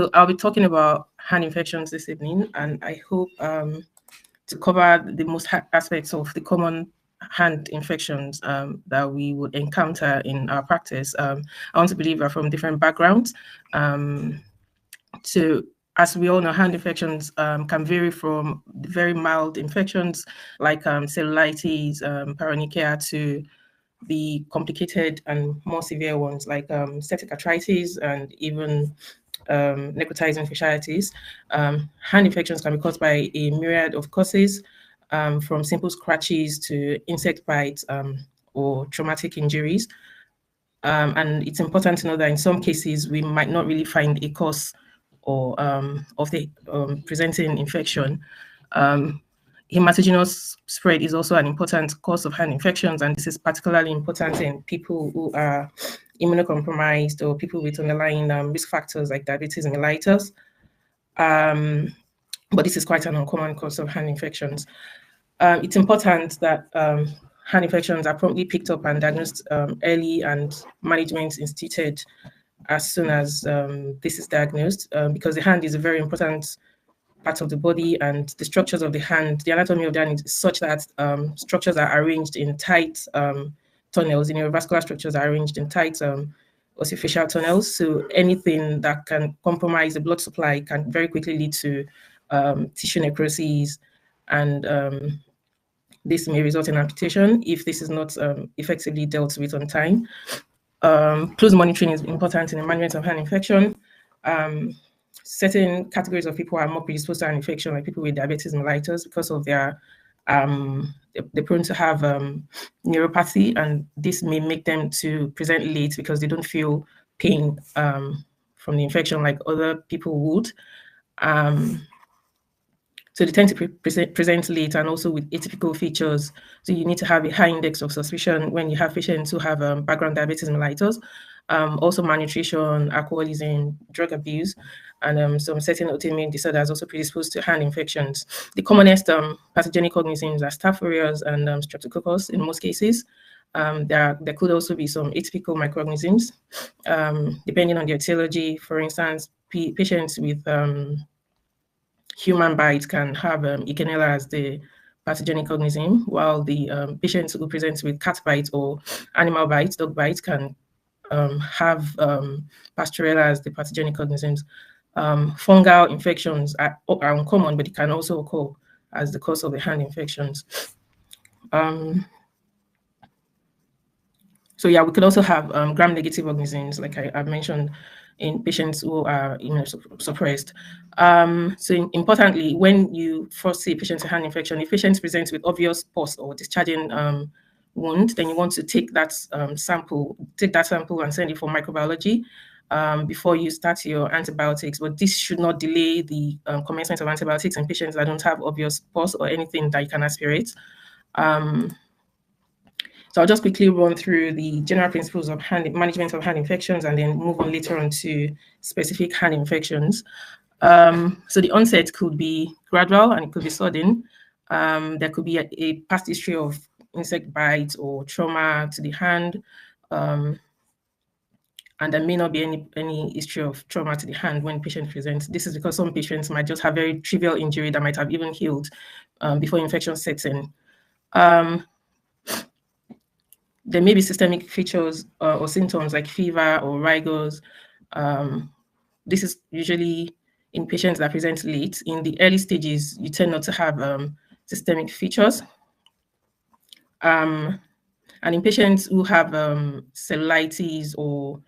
So I'll be talking about hand infections this evening, and I hope to cover the most aspects of the common hand infections that we would encounter in our practice. I want to believe are from different backgrounds. So as we all know, hand infections can vary from very mild infections like cellulitis, paronychia, to the complicated and more severe ones like septic arthritis and even necrotizing fasciitis. Hand infections can be caused by a myriad of causes, from simple scratches to insect bites or traumatic injuries. And it's important to know that in some cases, we might not really find a cause or of the presenting infection. Hematogenous spread is also an important cause of hand infections, and this is particularly important in people who are immunocompromised or people with underlying risk factors like diabetes mellitus. But this is quite an uncommon cause of hand infections. It's important that hand infections are promptly picked up and diagnosed early, and management instituted as soon as this is diagnosed, because the hand is a very important part of the body, and the structures of the hand, the anatomy of the hand is such that structures are arranged in tight tunnels. The neurovascular structures are arranged in tight ossifacial tunnels. So anything that can compromise the blood supply can very quickly lead to tissue necrosis, and this may result in amputation if this is not effectively dealt with on time. Close monitoring is important in the management of hand infection. Certain categories of people are more predisposed to an infection, like people with diabetes mellitus, because of their they're prone to have neuropathy, and this may make them to present late because they don't feel pain from the infection like other people would. So they tend to present late and also with atypical features. So you need to have a high index of suspicion when you have patients who have background diabetes mellitus. Also malnutrition, alcoholism, drug abuse, and some certain autoimmune disorders also predisposed to hand infections. The commonest pathogenic organisms are Staph aureus and Streptococcus in most cases. There could also be some atypical microorganisms, depending on the etiology. For instance, patients with human bites can have Legionella as the pathogenic organism, while the patients who present with cat bites or animal bites, dog bites, can have Pasteurella as the pathogenic organisms. Fungal infections are uncommon, but it can also occur as the cause of the hand infections. So yeah, we could also have gram-negative organisms, like I've mentioned, in patients who are immunosuppressed. So importantly, when you first see a patient with hand infection, if patient presents with obvious pus or discharging wound, then you want to take that sample and send it for microbiology before you start your antibiotics. But this should not delay the commencement of antibiotics in patients that don't have obvious pus or anything that you can aspirate. So I'll just quickly run through the general principles of management of hand infections and then move on later on to specific hand infections. So the onset could be gradual and it could be sudden. There could be a past history of insect bites or trauma to the hand. And there may not be any history of trauma to the hand when patient presents. This is because some patients might just have very trivial injury that might have even healed before infection sets in. There may be systemic features or symptoms like fever or rigors. This is usually in patients that present late. In the early stages, you tend not to have systemic features. And in patients who have cellulitis or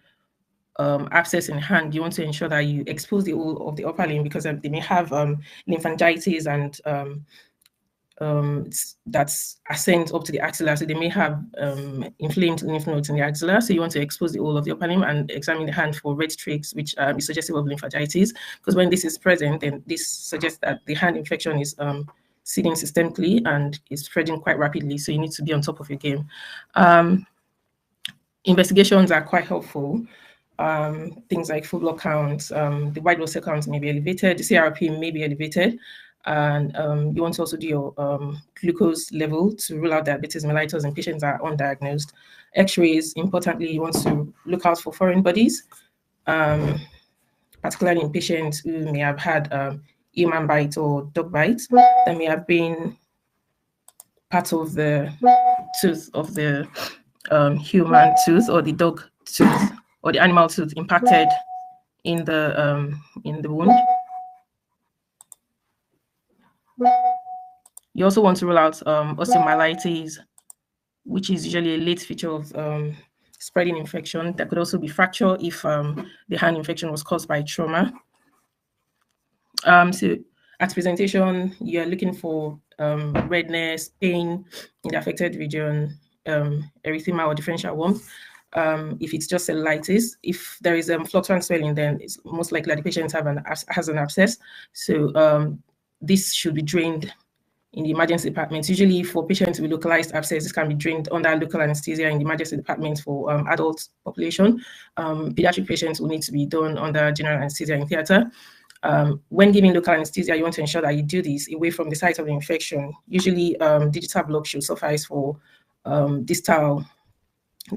abscess in hand, you want to ensure that you expose the whole of the upper limb, because they may have lymphangitis and that's ascent up to the axilla. So they may have inflamed lymph nodes in the axilla. So you want to expose the whole of the upper limb and examine the hand for red streaks, which is suggestive of lymphangitis. Because when this is present, then this suggests that the hand infection is seeding systemically and is spreading quite rapidly. So you need to be on top of your game. Investigations are quite helpful. Things like full blood counts, the white blood cell counts may be elevated, the CRP may be elevated. And you want to also do your glucose level to rule out diabetes mellitus in patients that are undiagnosed. X-rays, importantly, you want to look out for foreign bodies. particularly in patients who may have had human bite or dog bite that may have been part of the tooth of the human tooth or the dog tooth or the animal tooth impacted in the wound. You also want to rule out osteomyelitis, which is usually a late feature of spreading infection. There could also be fracture if the hand infection was caused by trauma. So at presentation, you're looking for redness, pain in the affected region, erythema or differential warmth. If it's just cellulitis, if there is flexor and swelling, then it's most likely that the patient has an abscess. So this should be drained in the emergency department. Usually for patients with localized abscess, this can be drained under local anesthesia in the emergency department for adult population. Pediatric patients will need to be done under general anesthesia in theater. When giving local anesthesia, you want to ensure that you do this away from the site of the infection. Usually digital block should suffice for distal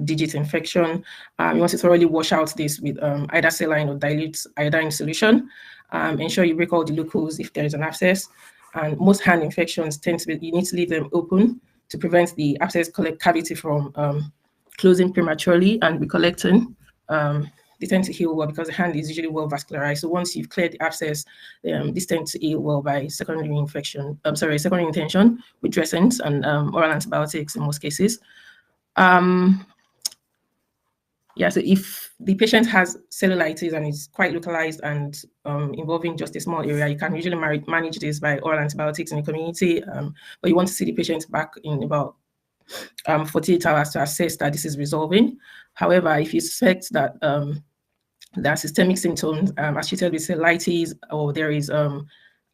digit infection. You want to thoroughly wash out this with either saline or dilute iodine solution. Ensure you break all the loopholes if there is an abscess. And most hand infections tend to be, you need to leave them open to prevent the abscess cavity from closing prematurely and recollecting. They tend to heal well because the hand is usually well vascularized. So once you've cleared the abscess, this tends to heal well by secondary intention with dressings and oral antibiotics in most cases. So if the patient has cellulitis and is quite localized and involving just a small area, you can usually manage this by oral antibiotics in the community, but you want to see the patient back in about 48 hours to assess that this is resolving. However, if you suspect that there are systemic symptoms associated with cellulitis or there is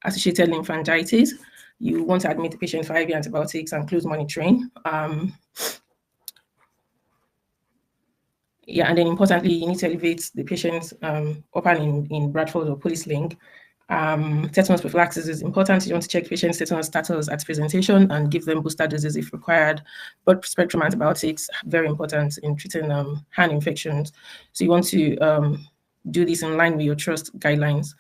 associated lymphangitis, you want to admit the patient for IV antibiotics and close monitoring. And then importantly, you need to elevate the patient up and in Bradford or police link. Tetanus prophylaxis is important. You want to check patient's tetanus status at presentation and give them booster doses if required. Broad spectrum antibiotics, very important in treating hand infections. So you want to do this in line with your trust guidelines.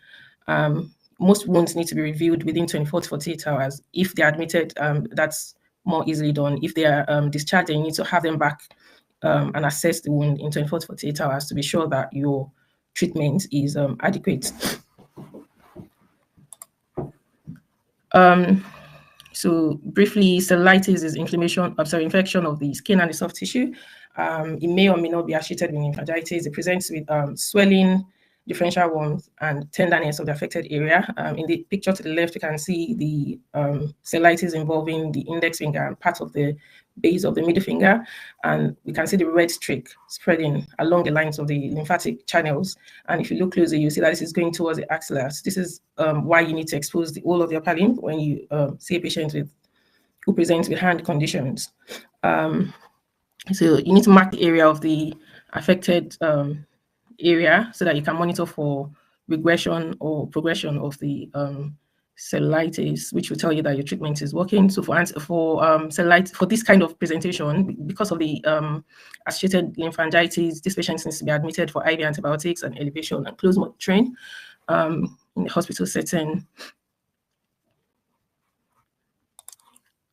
Most wounds need to be reviewed within 24 to 48 hours. If they're admitted, that's more easily done. If they are discharged, then you need to have them back and assess the wound in 24 to 48 hours to be sure that your treatment is adequate. So briefly, cellulitis is infection of the skin and the soft tissue. It may or may not be associated with lymphangitis. It presents with swelling, differential warmth, and tenderness of the affected area. In the picture to the left, you can see the cellulitis involving the index finger and part of the base of the middle finger, and we can see the red streak spreading along the lines of the lymphatic channels. And if you look closely, you see that this is going towards the axilla. So this is why you need to expose the whole of the upper limb when you see a patient who presents with hand conditions. So you need to mark the area of the affected area so that you can monitor for regression or progression of the cellulitis, which will tell you that your treatment is working. So for cellulitis, for this kind of presentation, because of the associated lymphangitis, this patient needs to be admitted for IV antibiotics and elevation and close monitoring in the hospital setting.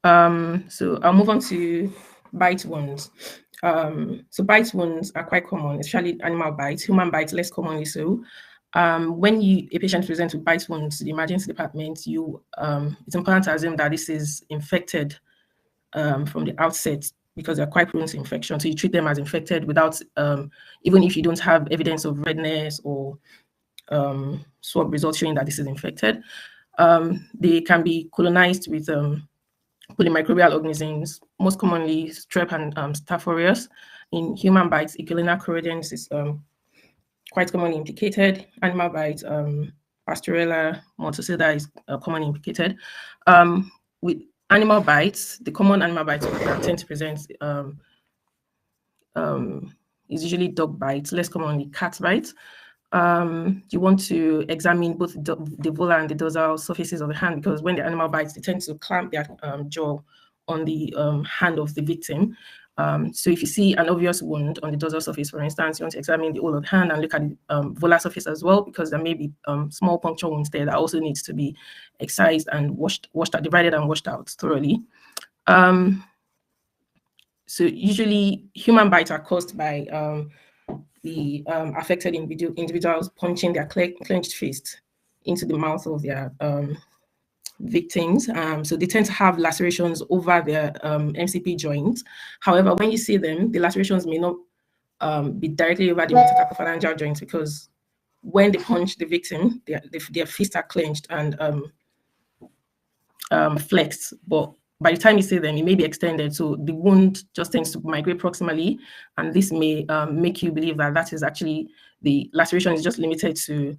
So I'll move on to bite wounds. So bite wounds are quite common, especially animal bites. Human bites less commonly so. When a patient presents with bite wounds to the emergency department, it's important to assume that this is infected from the outset because they're quite prone to infection. So you treat them as infected without, even if you don't have evidence of redness or swab results showing that this is infected. They can be colonized with polymicrobial organisms, most commonly strep and staph aureus. In human bites, Echolina corrodens is quite commonly implicated. Animal bites, Pasteurella mortosida is commonly implicated. With animal bites, the common animal bites that tend to present is usually dog bites, less commonly cat bites. You want to examine both the volar and the dorsal surfaces of the hand, because when the animal bites, they tend to clamp their jaw on the hand of the victim. So if you see an obvious wound on the dorsal surface, for instance, you want to examine the whole of the hand and look at the volar surface as well, because there may be small puncture wounds there that also needs to be excised and washed out, divided and washed out thoroughly. So usually human bites are caused by the affected individuals punching their clenched fist into the mouth of their victims. So they tend to have lacerations over their MCP joints. However, when you see them, the lacerations may not be directly over the metacarpophalangeal joints, because when they punch the victim, their fists are clenched and flexed. But by the time you see them, it may be extended, so the wound just tends to migrate proximally, and this may make you believe that that is actually the laceration is just limited to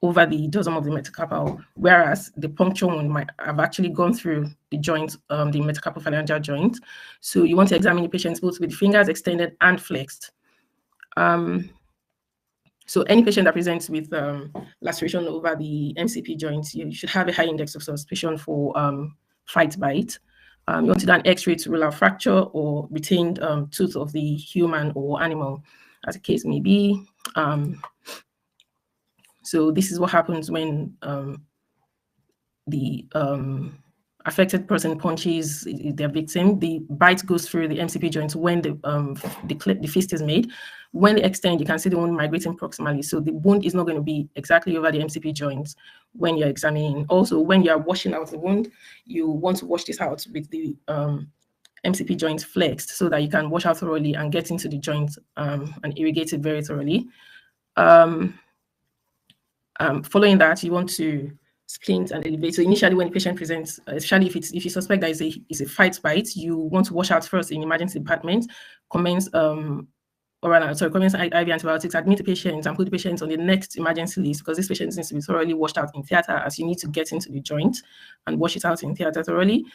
over the dorsum of the metacarpal, whereas the puncture wound might have actually gone through the joint, the metacarpophalangeal joint. So you want to examine the patients both with the fingers extended and flexed. So any patient that presents with laceration over the MCP joints, you should have a high index of suspicion for fight bite. You want to do an X-ray to rule out fracture or retained tooth of the human or animal, as the case may be. So this is what happens when the affected person punches their victim. The bite goes through the MCP joint when the fist is made. When they extend, you can see the wound migrating proximally. So the wound is not going to be exactly over the MCP joint when you're examining. Also, when you're washing out the wound, you want to wash this out with the MCP joint flexed so that you can wash out thoroughly and get into the joint and irrigate it very thoroughly. Following that, you want to splint and elevate. So initially, when the patient presents, especially if you suspect that it's a fight bite, you want to wash out first in the emergency department, commence IV antibiotics, admit the patient, and put the patient on the next emergency list, because this patient needs to be thoroughly washed out in theatre, as you need to get into the joint and wash it out in theatre thoroughly.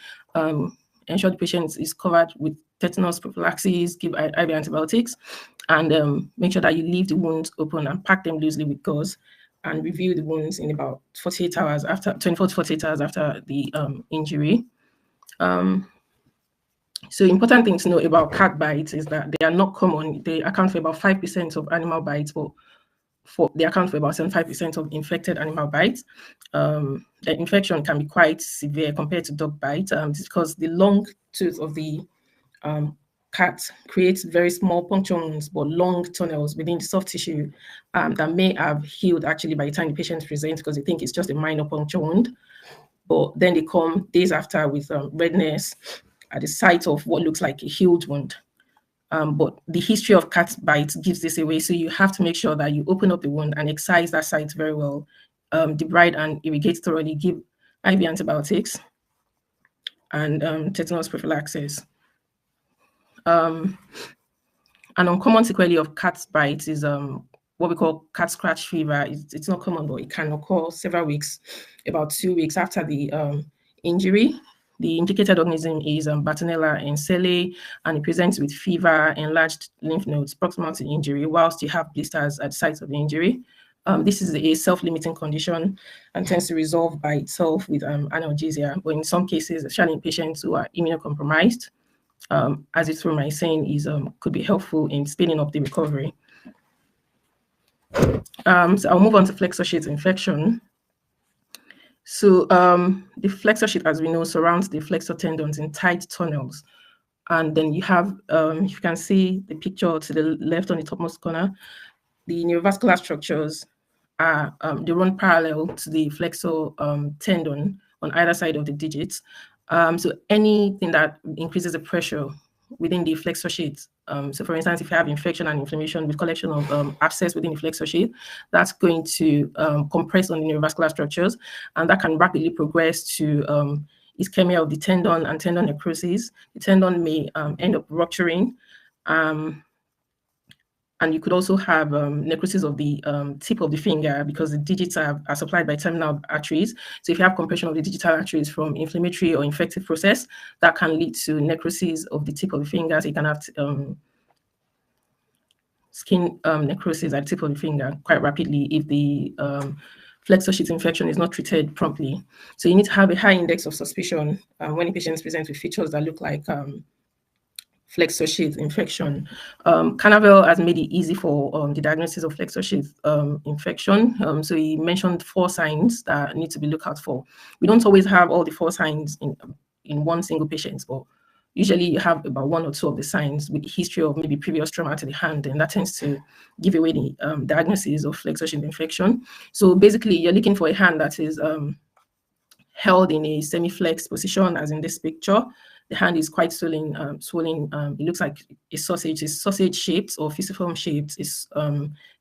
Ensure the patient is covered with tetanus prophylaxis, give IV antibiotics, and make sure that you leave the wounds open and pack them loosely with gauze, and review the wounds in about 48 hours after, 24 to 48 hours after the injury. So important thing to know about cat bites is that they are not common. They account for about 5% of animal bites, but they account for about 75% of infected animal bites. The infection can be quite severe compared to dog bites because the long tooth of the cat creates very small puncture wounds, but long tunnels within the soft tissue that may have healed actually by the time the patient presents, because they think it's just a minor puncture wound. But then they come days after with redness at the site of what looks like a healed wound. But the history of cat bites gives this away, so you have to make sure that you open up the wound and excise that site very well, debride and irrigate thoroughly, give IV antibiotics, and tetanus prophylaxis. An uncommon sequelae of cat bites is what we call cat scratch fever. It's not common, but it can occur several weeks, about 2 weeks after the injury. The implicated organism is Bartonella encellae, and it presents with fever, enlarged lymph nodes proximal to the injury, whilst you have blisters at the site of the injury. This is a self-limiting condition and tends to resolve by itself with analgesia, but in some cases, especially in patients who are immunocompromised, azithromycin could be helpful in speeding up the recovery. So I'll move on to flexor sheath infection. So the flexor sheath, as we know, surrounds the flexor tendons in tight tunnels. And then you have, you can see the picture to the left on the topmost corner, the neurovascular structures are, they run parallel to the flexor tendon on either side of the digits. So anything that increases the pressure within the flexor sheath, so for instance, if you have infection and inflammation with collection of abscess within the flexor sheath, that's going to compress on the neurovascular structures, and that can rapidly progress to ischemia of the tendon and tendon necrosis. The tendon may end up rupturing, and you could also have necrosis of the tip of the finger, because the digits are supplied by terminal arteries. So if you have compression of the digital arteries from inflammatory or infective process, that can lead to necrosis of the tip of the finger. So you can have skin necrosis at the tip of the finger quite rapidly if the flexor sheath infection is not treated promptly. So you need to have a high index of suspicion when a patient presents with features that look like flexor sheath infection. Kanavel has made it easy for the diagnosis of flexor sheath infection. So he mentioned 4 signs that need to be looked out for. We don't always have all the 4 signs in one single patient, but usually you have about 1 or 2 of the signs with history of maybe previous trauma to the hand, and that tends to give away the diagnosis of flexor sheath infection. So basically, you're looking for a hand that is held in a semi-flex position, as in this picture. The hand is quite swollen. It looks like a sausage. It's sausage-shaped or fusiform shaped. It's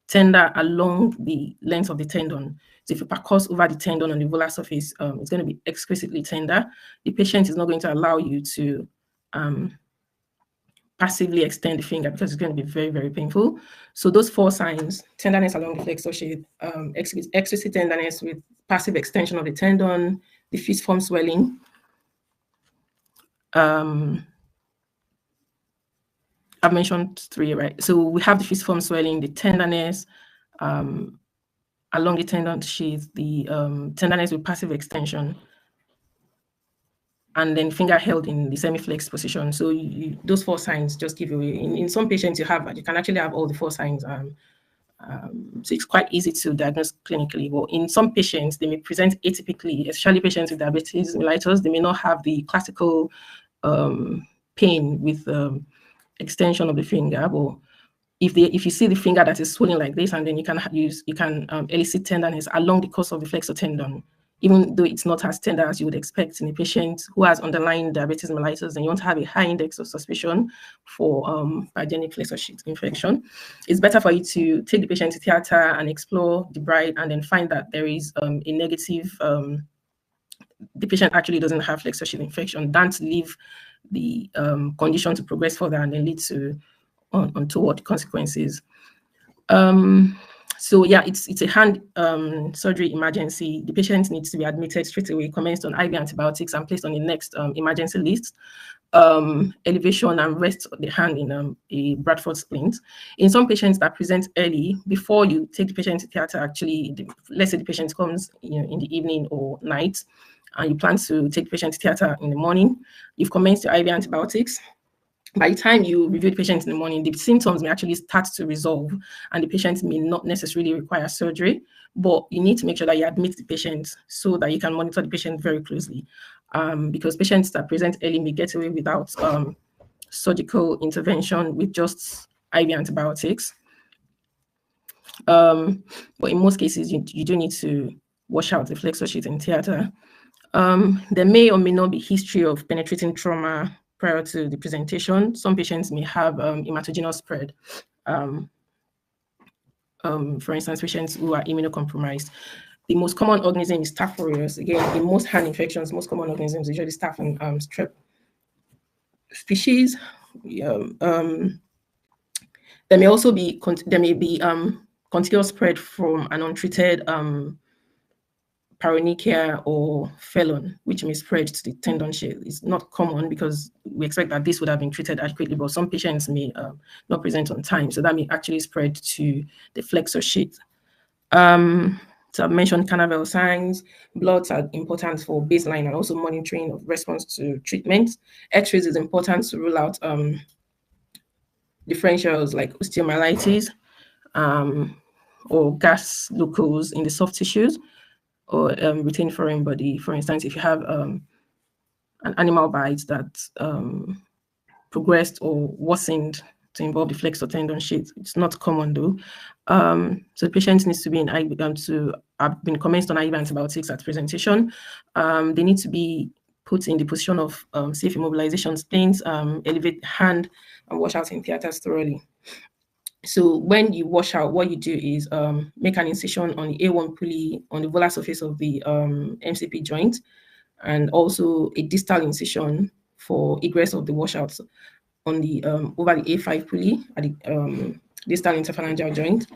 tender along the length of the tendon. So if you percuss over the tendon on the volar surface, it's going to be exquisitely tender. The patient is not going to allow you to passively extend the finger because it's going to be very, very painful. So those 4 signs: tenderness along the flexor sheath, explicit tenderness with passive extension of the tendon, the fusiform swelling. I've mentioned 3, right? So we have the fusiform swelling, the tenderness along the tendon sheath, the tenderness with passive extension, and then finger held in the semi-flex position. So those 4 signs just give away. In some patients, you can actually have all the 4 signs. So it's quite easy to diagnose clinically. But in some patients, they may present atypically, especially patients with diabetes mellitus. They may not have the classical pain with extension of the finger. But if you see the finger that is swollen like this, and then you can elicit tenderness along the course of the flexor tendon, even though it's not as tender as you would expect in a patient who has underlying diabetes mellitus, and you want to have a high index of suspicion for pyogenic flexor sheath infection, it's better for you to take the patient to theater and explore the bride, and then find that there is a negative, the patient actually doesn't have flexor sheath infection. Don't leave the condition to progress further and then lead to untoward consequences. So yeah, it's a hand surgery emergency. The patient needs to be admitted straight away, commenced on IV antibiotics, and placed on the next emergency list. Elevation and rest of the hand in a Bradford splint. In some patients that present early, before you take the patient to theater, actually, let's say the patient comes in the evening or night, and you plan to take the patient to theater in the morning, you've commenced your IV antibiotics. By the time you review the patient in the morning, the symptoms may actually start to resolve, and the patient may not necessarily require surgery, but you need to make sure that you admit the patient so that you can monitor the patient very closely, because patients that present early may get away without surgical intervention with just IV antibiotics. But in most cases, you do need to wash out the flexor sheath in theater. There may or may not be history of penetrating trauma prior to the presentation. Some patients may have hematogenous spread. For instance, patients who are immunocompromised. The most common organism is Staph aureus. Again, in most hand infections, most common organisms usually Staph and strep species. There may also be contiguous spread from an untreated paronychia or felon, which may spread to the tendon sheath. It's not common because we expect that this would have been treated adequately, but some patients may not present on time, so that may actually spread to the flexor sheath. So I've mentioned Kanavel signs. Bloods are important for baseline and also monitoring of response to treatment. X-rays is important to rule out differentials like osteomyelitis or gas glucose in the soft tissues, or retained foreign body. For instance, if you have an animal bite that progressed or worsened to involve the flexor tendon sheath, it's not common though. So the patient needs to be to have been commenced on IV antibiotics at presentation. They need to be put in the position of safe immobilization splints, elevate the hand, and wash out in theaters thoroughly. So when you wash out, what you do is make an incision on the A1 pulley on the volar surface of the MCP joint, and also a distal incision for egress of the washout on the over the A5 pulley at the distal interphalangeal joint.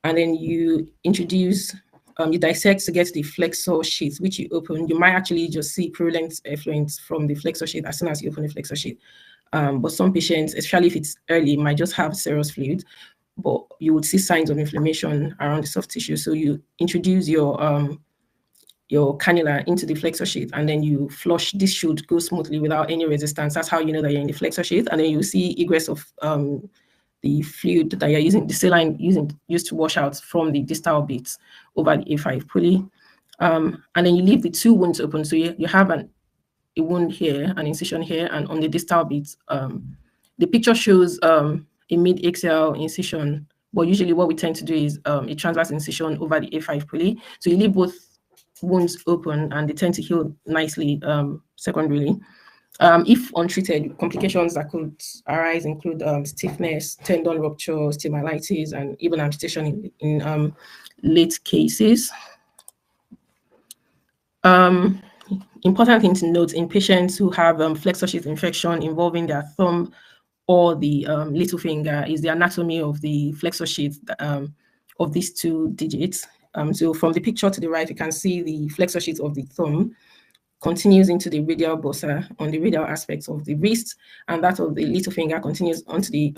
And then you introduce, you dissect to get the flexor sheath, which you open. You might actually just see purulent effluent from the flexor sheath as soon as you open the flexor sheath. But some patients, especially if it's early, might just have serous fluid, but you would see signs of inflammation around the soft tissue. So you introduce your your cannula into the flexor sheath, and then you flush. This should go smoothly without any resistance. That's how you know that you're in the flexor sheath. And then you see egress of the fluid that you're using, the saline used to wash out from the distal bits over the A5 pulley. And then you leave the two wounds open. So you have a wound here, an incision here, and on the distal bits, the picture shows a mid-axial incision, but usually what we tend to do is a transverse incision over the A5 pulley. So you leave both wounds open and they tend to heal nicely secondarily. If untreated, complications that could arise include stiffness, tendon rupture, cellulitis, and even amputation in late cases. Important thing to note in patients who have flexor sheath infection involving their thumb or the little finger is the anatomy of the flexor sheath of these two digits. So from the picture to the right, you can see the flexor sheath of the thumb continues into the radial bursa on the radial aspects of the wrist, and that of the little finger continues onto the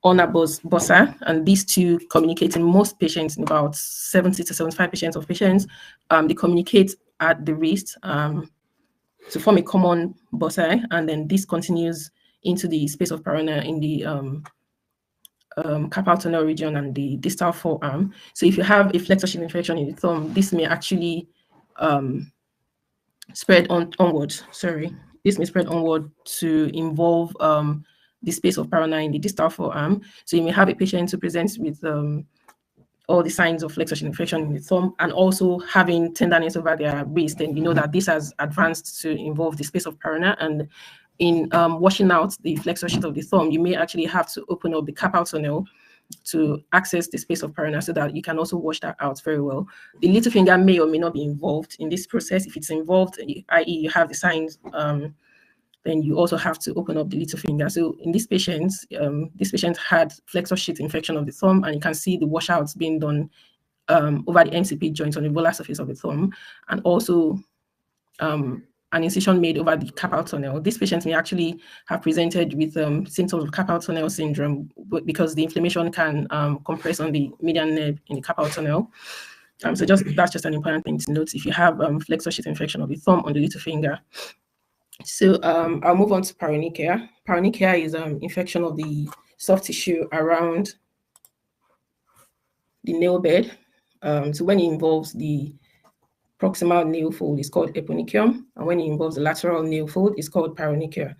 ulnar bursa. And these two communicate in most patients, in about 70 to 75% of patients, they communicate at the wrist to form a common bursa, and then this continues into the space of paronychia in the carpal tunnel region and the distal forearm. So if you have a flexor sheath infection in the thumb, this may actually spread onward. This may spread onward to involve the space of paronychia in the distal forearm. So you may have a patient who presents with all the signs of flexor sheath infection in the thumb and also having tenderness over their wrist, and you know that this has advanced to involve the space of paronychia. And in washing out the flexor sheath of the thumb, you may actually have to open up the carpal tunnel to access the space of paronychia so that you can also wash that out very well. The little finger may or may not be involved in this process. If it's involved, i.e. you have the signs, then you also have to open up the little finger. So in this patient had flexor sheath infection of the thumb, and you can see the washouts being done over the MCP joint on the volar surface of the thumb, and also an incision made over the carpal tunnel. This patient may actually have presented with symptoms of carpal tunnel syndrome because the inflammation can compress on the median nerve in the carpal tunnel. So that's just an important thing to note if you have flexor sheath infection of the thumb on the little finger. So I'll move on to paronychia. Paronychia is infection of the soft tissue around the nail bed. So when it involves the proximal nail fold, it's called eponychium, and when it involves the lateral nail fold, it's called paronychia.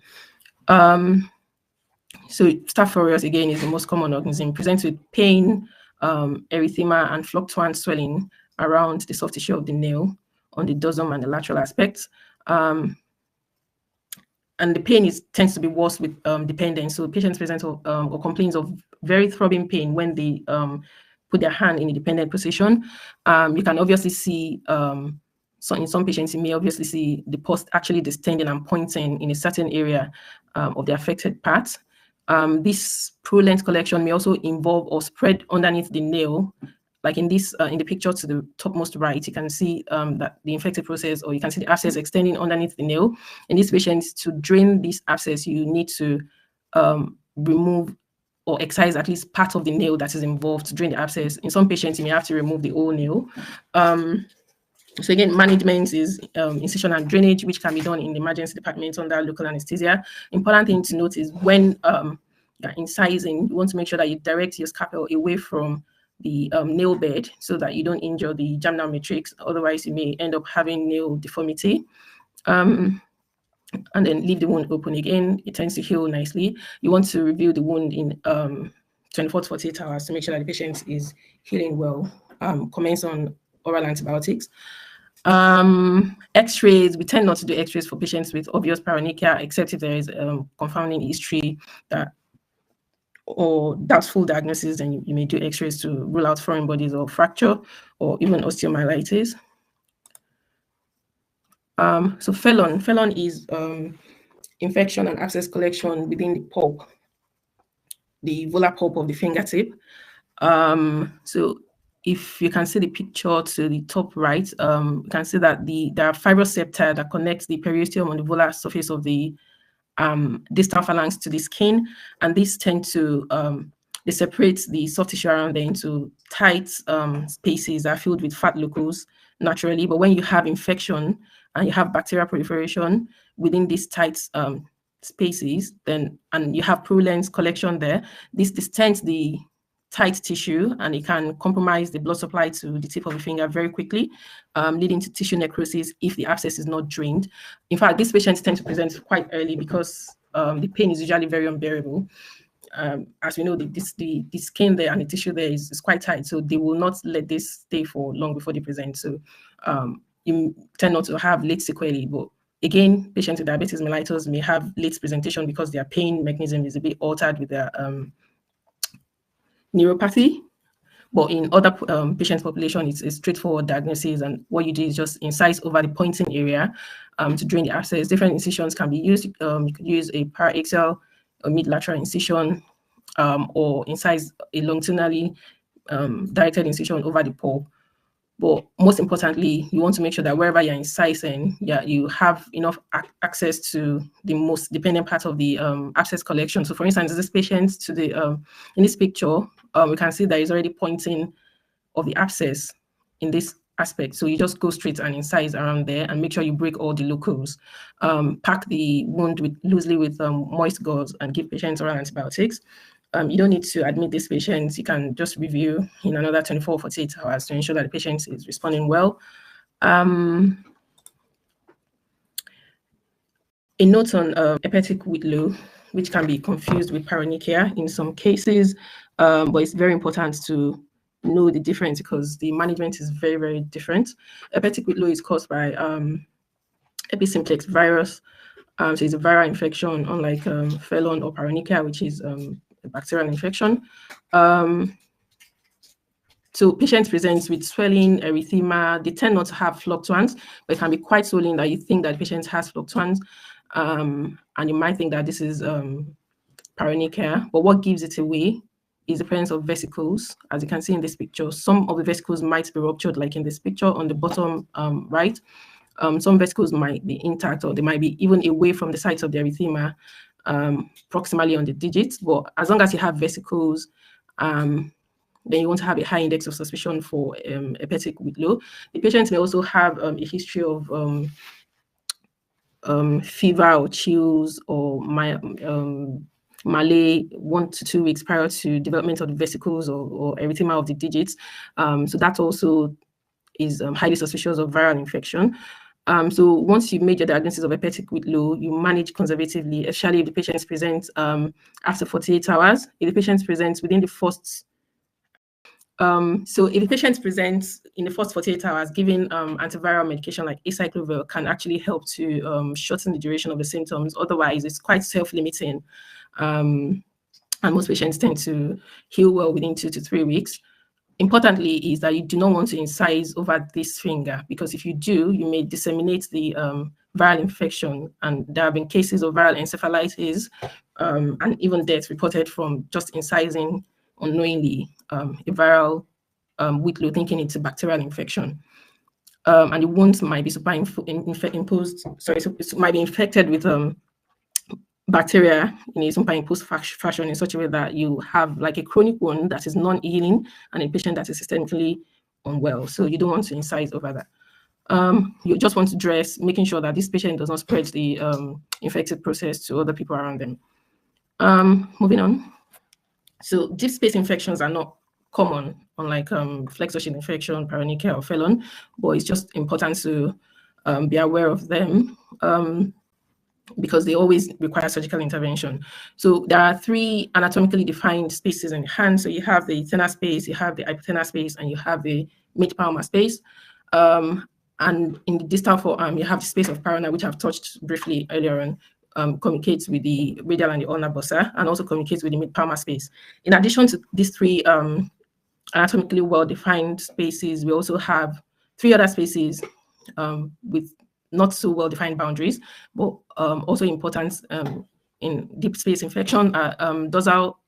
So Staph aureus again is the most common organism. Presents with pain, erythema, and fluctuant swelling around the soft tissue of the nail on the dorsum and the lateral aspects. And the pain tends to be worse with dependence. So patients present or complains of very throbbing pain when they put their hand in a dependent position. You can obviously see, so in some patients, you may obviously see the pus actually distending and pointing in a certain area of the affected part. This purulent collection may also involve or spread underneath the nail. Like in this, in the picture to the topmost right, you can see that the infected process, or you can see the abscess extending underneath the nail. In these patients, to drain this abscess, you need to remove or excise at least part of the nail that is involved to drain the abscess. In some patients, you may have to remove the whole nail. So again, management is incision and drainage, which can be done in the emergency department under local anesthesia. Important thing to note is when you're incising, you want to make sure that you direct your scalpel away from the nail bed so that you don't injure the germinal matrix. Otherwise, you may end up having nail deformity. And then leave the wound open again. It tends to heal nicely. You want to review the wound in 24 to 48 hours to make sure that the patient is healing well. Comments on oral antibiotics. X-rays, we tend not to do X-rays for patients with obvious paronychia, except if there is confounding history or doubtful diagnosis, then you may do X-rays to rule out foreign bodies or fracture or even osteomyelitis. So felon is infection and abscess collection within the pulp, the volar pulp of the fingertip. So if you can see the picture to the top right, you can see that there are fibrous septa that connects the periosteum on the volar surface of the distal phalanx to the skin, and these tend to they separate the soft tissue around there into tight spaces that are filled with fat locus naturally. But when you have infection and you have bacterial proliferation within these tight spaces, then and you have purulence collection there, this distends the tight tissue and it can compromise the blood supply to the tip of the finger very quickly, leading to tissue necrosis if the abscess is not drained. In fact, these patients tend to present quite early because the pain is usually very unbearable. As we know, the skin there and the tissue there is quite tight, so they will not let this stay for long before they present. So you tend not to have late sequelae. But again, patients with diabetes mellitus may have late presentation because their pain mechanism is a bit altered with their neuropathy. But in other patients' population, it's a straightforward diagnosis, and what you do is just incise over the pointing area to drain the abscess. Different incisions can be used. You could use a paraxial or mid-lateral incision, or incise a longitudinally directed incision over the pore. But most importantly, you want to make sure that wherever you're incising, you have enough access to the most dependent part of the abscess collection. So for instance, this patient to the in this picture, we can see that is already pointing of the abscess in this aspect. So you just go straight and incise around there and make sure you break all the locals. Pack the wound loosely with moist gauze and give patients oral antibiotics. You don't need to admit these patients. You can just review in another 24 or 48 hours to ensure that the patient is responding well. A note on hepatic whitlow, which can be confused with paronychia in some cases, but it's very important to know the difference because the management is very, very different. Hepatic whitlow is caused by episymplex virus. So it's a viral infection, unlike felon or paronychia, which is a bacterial infection. So patients present with swelling, erythema. They tend not to have fluctuants, but it can be quite swollen that you think that the patient has fluctuants, and you might think that this is paronychia. But what gives it away is the presence of vesicles. As you can see in this picture, some of the vesicles might be ruptured, like in this picture on the bottom right. Some vesicles might be intact, or they might be even away from the sites of the erythema, proximally on the digits. But as long as you have vesicles, then you want to have a high index of suspicion for hepatic whitlow. The patient may also have a history of fever or chills or malaise 1 to 2 weeks prior to development of the vesicles or erythema of the digits. So that also is highly suspicious of viral infection. So once you've made your diagnosis of hepatic whitlow, you manage conservatively, especially if the patient presents after 48 hours. If the patient presents within the first so if the patient presents in the first 48 hours, giving antiviral medication like acyclovir can actually help to shorten the duration of the symptoms. Otherwise, it's quite self-limiting. And most patients tend to heal well within 2 to 3 weeks. Importantly is that you do not want to incise over this finger, because if you do, you may disseminate the viral infection. And there have been cases of viral encephalitis and even deaths reported from just incising unknowingly a viral whitlow, thinking it's a bacterial infection. And the wounds might be might be infected with bacteria in a superimposed fashion in such a way that you have like a chronic wound that is non-healing and a patient that is systemically unwell. So you don't want to incise over that. You just want to dress, making sure that this patient does not spread the infected process to other people around them. Moving on. So deep space infections are not common, unlike flexor sheath infection, paronychia, or felon, but it's just important to be aware of them. Because they always require surgical intervention. So there are 3 anatomically defined spaces in the hand. So you have the thenar space, you have the hypothenar space, and you have the mid-palmar space. And in the distal forearm, you have the space of parona, which I've touched briefly earlier on, communicates with the radial and the ulnar bursa, and also communicates with the mid-palmar space. In addition to these 3 anatomically well-defined spaces, we also have 3 other spaces with not so well-defined boundaries, but also important in deep space infection, dorsal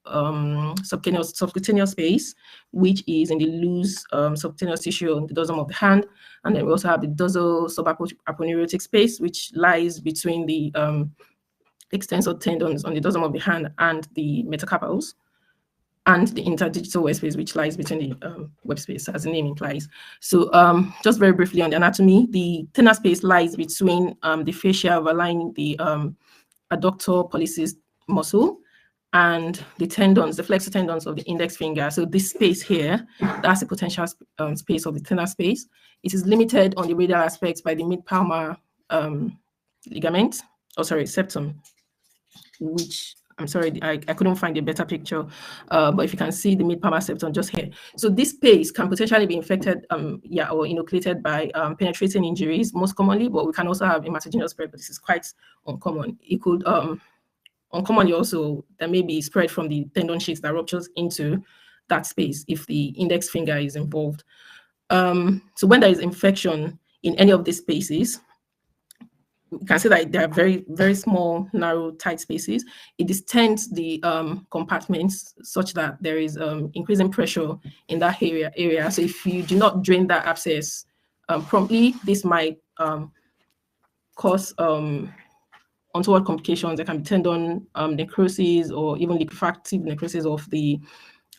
subcutaneous space, which is in the loose subcutaneous tissue on the dorsum of the hand. And then we also have the dorsal subaponeurotic space, which lies between the extensor tendons on the dorsum of the hand and the metacarpals. and the interdigital web space, which lies between the web space, as the name implies. So just very briefly on the anatomy, the thenar space lies between the fascia overlying the adductor pollicis muscle and the tendons, the flexor tendons of the index finger. So this space here, that's the potential space of the thenar space. It is limited on the radial aspects by the mid-palmar ligament, septum, which I'm sorry, I couldn't find a better picture, but if you can see the mid-palmar septum just here. So this space can potentially be infected, or inoculated by penetrating injuries most commonly, but we can also have hematogenous spread, but this is quite uncommon. It could, uncommonly also, there may be spread from the tendon sheath that ruptures into that space if the index finger is involved. So when there is infection in any of these spaces, you can see that they are very, very small, narrow, tight spaces. It distends the compartments such that there is increasing pressure in that area. So if you do not drain that abscess promptly, this might cause untoward complications. There can be tendon necrosis or even liquefactive necrosis of the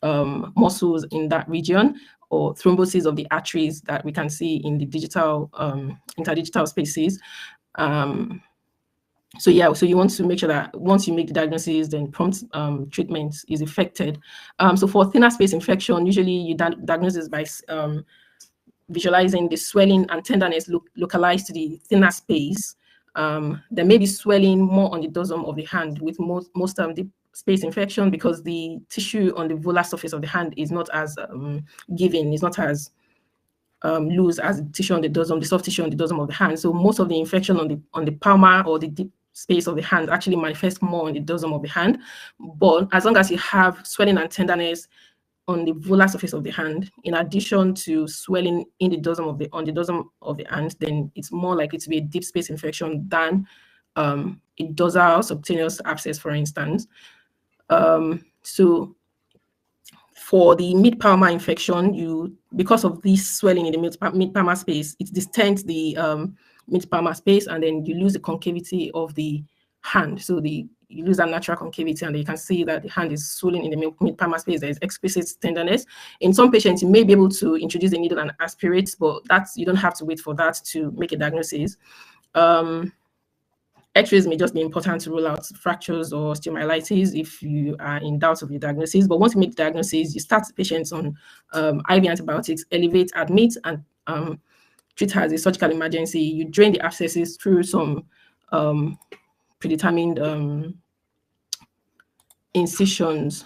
muscles in that region, or thrombosis of the arteries that we can see in the digital interdigital spaces. So you want to make sure that once you make the diagnosis, then prompt treatment is effected. So for thenar space infection, usually you diagnose this by visualizing the swelling and tenderness localized to the thenar space. There may be swelling more on the dorsum of the hand with most deep space infection, because the tissue on the volar surface of the hand is not as giving, is not as loose as the tissue on the dorsum, the soft tissue on the dorsum of the hand. So most of the infection on the palmar or the deep space of the hand actually manifests more on the dorsum of the hand. But as long as you have swelling and tenderness on the volar surface of the hand, in addition to swelling in the dorsum on the dorsum of the hand, then it's more likely to be a deep space infection than a dorsal subcutaneous abscess, for instance. So for the mid-palmar infection, because of this swelling in the mid-palmar space, it distends the mid-palmar space, and then you lose the concavity of the hand. So you lose that natural concavity, and you can see that the hand is swollen in the mid-palmar space. There is explicit tenderness. In some patients, you may be able to introduce a needle and aspirate, but you don't have to wait for that to make a diagnosis. X-rays may just be important to rule out fractures or osteomyelitis if you are in doubt of your diagnosis. But once you make the diagnosis, you start the patients on IV antibiotics, elevate, admit, and treat her as a surgical emergency. You drain the abscesses through some predetermined incisions.